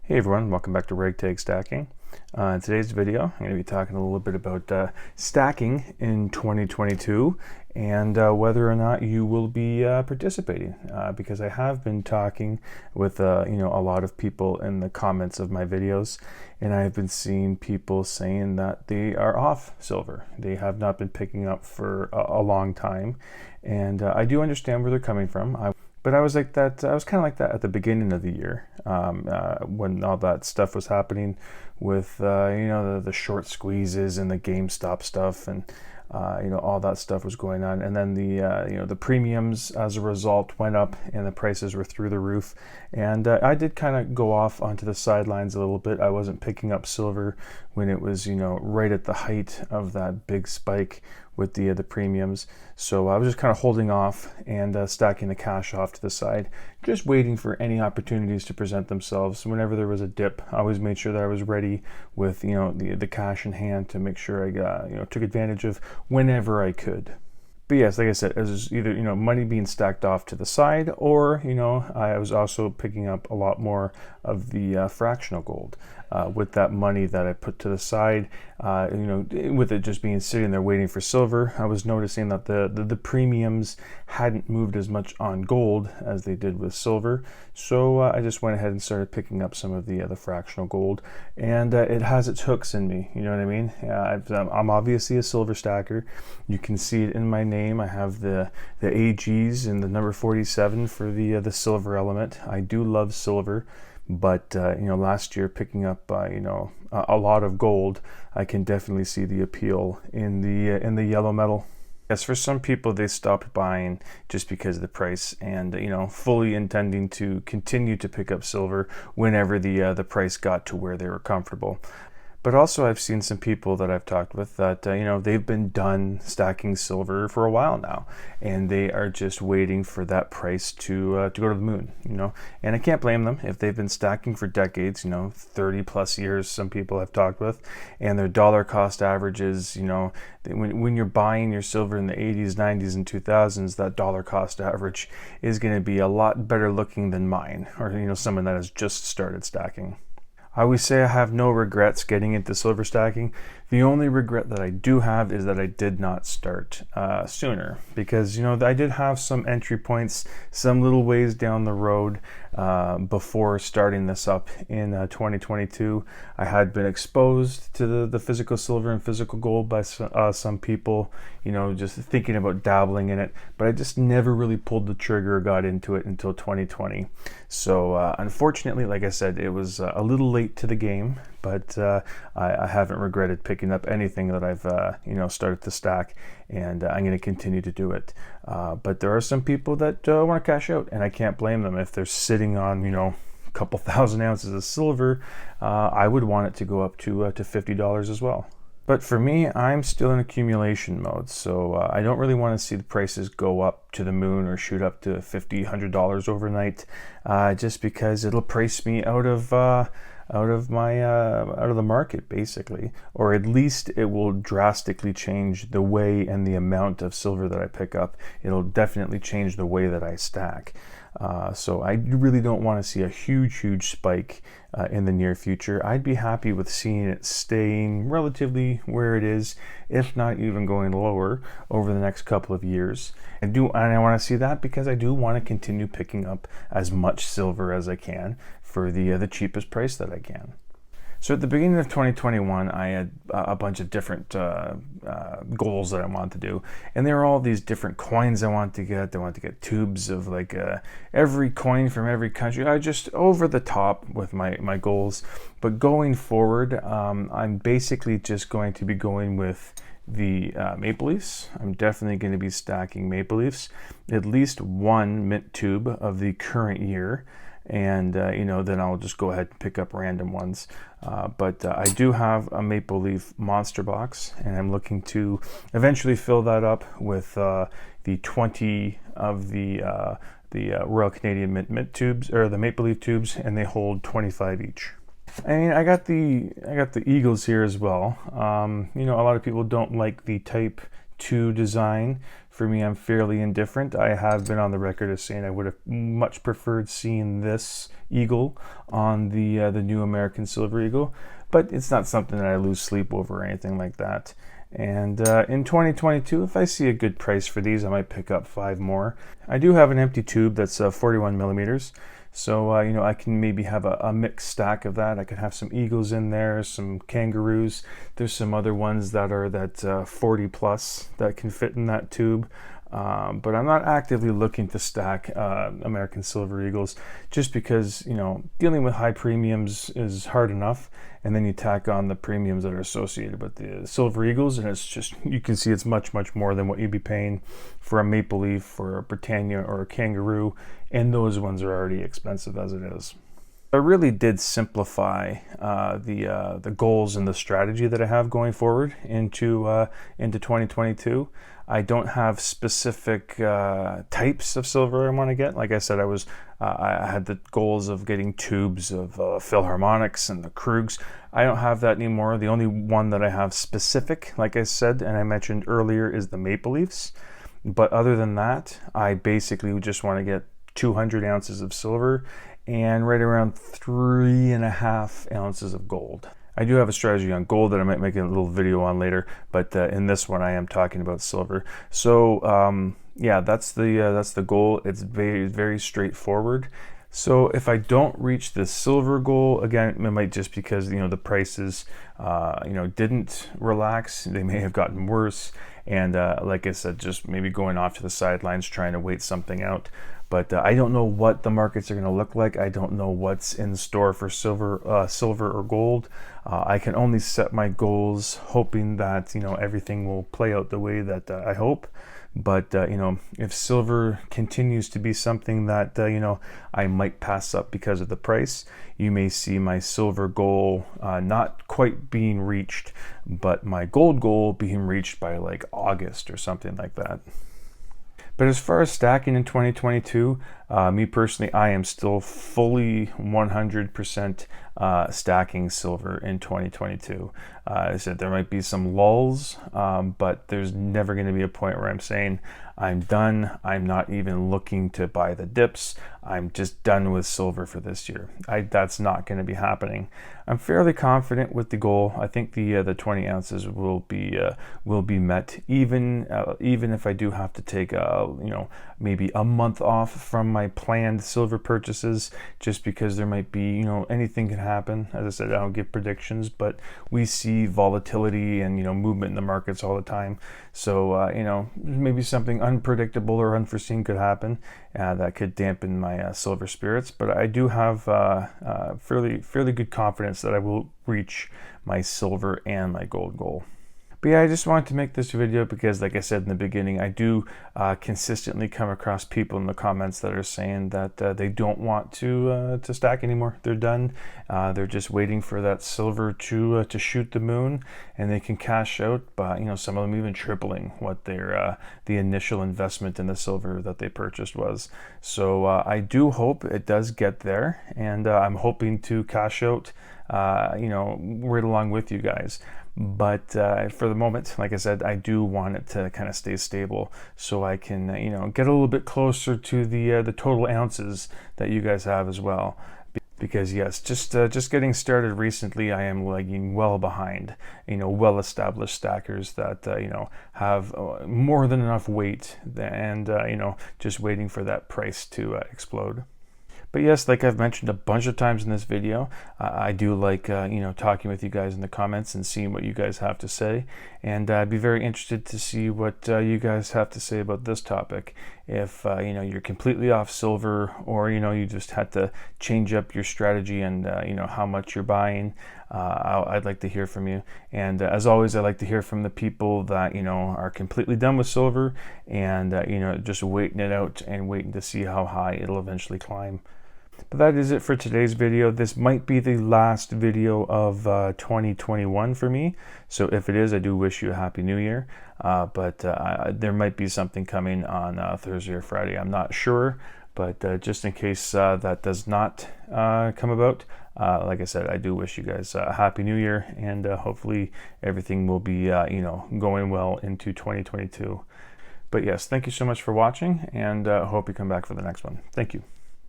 Hey everyone, welcome back to Ragtag Stacking. In today's video, I'm going to be talking a little bit about stacking in 2022 and whether or not you will be participating. Because I have been talking with a lot of people in the comments of my videos, and I've been seeing people saying that they are off silver. They have not been picking up for a long time, and I do understand where they're coming from. But I was like that. I was kind of like that at the beginning of the year when all that stuff was happening with the short squeezes and the GameStop stuff, and all that stuff was going on. And then the premiums as a result went up, and the prices were through the roof. And I did kind of go off onto the sidelines a little bit. I wasn't picking up silver when it was right at the height of that big spike with the premiums. So I was just kind of holding off and stacking the cash off to the side, just waiting for any opportunities to present themselves. Whenever there was a dip, I always made sure that I was ready with the cash in hand to make sure I took advantage of whenever I could. But yes, like I said, it was either money being stacked off to the side, or I was also picking up a lot more of the fractional gold with that money that I put to the side. With it just being sitting there waiting for silver, I was noticing that the premiums hadn't moved as much on gold as they did with silver. So I just went ahead and started picking up some of the fractional gold, and it has its hooks in me. You know what I mean? I'm obviously a silver stacker. You can see it in my name. I have the AGs and the number 47 for the silver element. I do love silver, but last year picking up a lot of gold, I can definitely see the appeal in the yellow metal. Yes, for some people, they stopped buying just because of the price, and fully intending to continue to pick up silver whenever the price got to where they were comfortable. But also, I've seen some people that I've talked with that they've been done stacking silver for a while now, and they are just waiting for that price to go to the moon. And I can't blame them if they've been stacking for decades. 30 plus years. Some people I've talked with, and their dollar cost averages. When you're buying your silver in the 80s, 90s, and 2000s, that dollar cost average is going to be a lot better looking than mine, or someone that has just started stacking. I always say I have no regrets getting into silver stacking. The only regret that I do have is that I did not start sooner, because I did have some entry points some little ways down the road before starting this up in 2022. I had been exposed to the physical silver and physical gold by some people, just thinking about dabbling in it, but I just never really pulled the trigger or got into it until 2020. So unfortunately, like I said, it was a little late to the game, but I haven't regretted picking up anything that I've started to stack, and I'm going to continue to do it. But there are some people that want to cash out, and I can't blame them. If they're sitting on a couple thousand ounces of silver, I would want it to go up to $50 as well. But for me, I'm still in accumulation mode, so I don't really want to see the prices go up to the moon or shoot up to $50, $100 overnight, just because it'll price me out of the market, basically, or at least it will drastically change the way and the amount of silver that I pick up. It'll definitely change the way that I stack. So I really don't want to see a huge spike in the near future. I'd be happy with seeing it staying relatively where it is, if not even going lower over the next couple of years. And I want to see that because I do want to continue picking up as much silver as I can for the cheapest price that I can. So at the beginning of 2021, I had a bunch of different goals that I wanted to do, and there are all these different coins I want to get. I want to get tubes of every coin from every country. I just over the top with my goals. But going forward, I'm basically just going to be going with the maple leafs. I'm definitely going to be stacking maple leafs, at least one mint tube of the current year. And then I'll just go ahead and pick up random ones. But I do have a maple leaf monster box, and I'm looking to eventually fill that up with the 20 of the Royal Canadian Mint tubes, or the maple leaf tubes, and they hold 25 each. I mean, I got the eagles here as well. A lot of people don't like the Type 2 design For me, I'm fairly indifferent. I have been on the record as saying I would have much preferred seeing this eagle on the new American Silver Eagle, but it's not something that I lose sleep over or anything like that. And in 2022, if I see a good price for these, I might pick up 5 more. I do have an empty tube that's 41 millimeters. So, you know, I can maybe have a mixed stack of that. I could have some eagles in there, some kangaroos. There's some other ones that are that 40 plus that can fit in that tube. But I'm not actively looking to stack American Silver Eagles, just because, you know, dealing with high premiums is hard enough, and then you tack on the premiums that are associated with the Silver Eagles, and it's just, you can see it's much more than what you'd be paying for a Maple Leaf or a Britannia or a Kangaroo, and those ones are already expensive as it is. I really did simplify the goals and the strategy that I have going forward into 2022. I don't have specific types of silver I want to get. Like I said, I had the goals of getting tubes of Philharmonics and the Krugs. I don't have that anymore. The only one that I have specific, like I said and I mentioned earlier, is the Maple Leafs. But other than that, I basically just want to get 200 ounces of silver and right around 3.5 ounces of gold. I do have a strategy on gold that I might make a little video on later, but in this one I am talking about silver. So yeah, that's the goal. It's very straightforward. So if I don't reach the silver goal, again, it might just because, you know, the prices, you know, didn't relax. They may have gotten worse. And like I said, just maybe going off to the sidelines, trying to wait something out. But I don't know what the markets are going to look like. I don't know what's in store for silver or gold. I can only set my goals hoping that, you know, everything will play out the way that I hope. But, you know, if silver continues to be something that, you know, I might pass up because of the price, you may see my silver goal not quite being reached, but my gold goal being reached by like August or something like that. But as far as stacking in 2022, me personally, I am still fully 100% stacking silver in 2022. I said there might be some lulls, but there's never going to be a point where I'm saying I'm done. I'm not even looking to buy the dips. I'm just done with silver for this year. That's not going to be happening. I'm fairly confident with the goal. I think the 20 ounces will be met, even if I do have to take you know, maybe a month off from my planned silver purchases, just because there might be, you know, anything can happen. As I said, I don't give predictions, but we see volatility and, you know, movement in the markets all the time. So you know, maybe something unpredictable or unforeseen could happen that could dampen my silver spirits. But I do have fairly good confidence that I will reach my silver and my gold goal. But yeah, I just wanted to make this video because, like I said in the beginning, I do consistently come across people in the comments that are saying that they don't want to stack anymore. They're done. They're just waiting for that silver to shoot the moon, and they can cash out. But, you know, some of them even tripling what their the initial investment in the silver that they purchased was. So I do hope it does get there, and I'm hoping to cash out, you know, right along with you guys. But for the moment, like I said, I do want it to kind of stay stable so I can, you know, get a little bit closer to the total ounces that you guys have as well. Because yes, just getting started recently, I am lagging well behind, you know, well-established stackers that you know, have more than enough weight and you know, just waiting for that price to explode. But yes, like I've mentioned a bunch of times in this video, I do like, you know, talking with you guys in the comments and seeing what you guys have to say. And I'd be very interested to see what you guys have to say about this topic. If, you know, you're completely off silver, or, you know, you just had to change up your strategy and, you know, how much you're buying, I'd like to hear from you. And as always, I like to hear from the people that, you know, are completely done with silver and, you know, just waiting it out and waiting to see how high it'll eventually climb. But that is it for today's video. This might be the last video of 2021 for me. So if it is, I do wish you a Happy New Year. But there might be something coming on Thursday or Friday. I'm not sure. But just in case that does not come about, like I said, I do wish you guys a Happy New Year. And hopefully everything will be, you know, going well into 2022. But yes, thank you so much for watching, and I hope you come back for the next one. Thank you.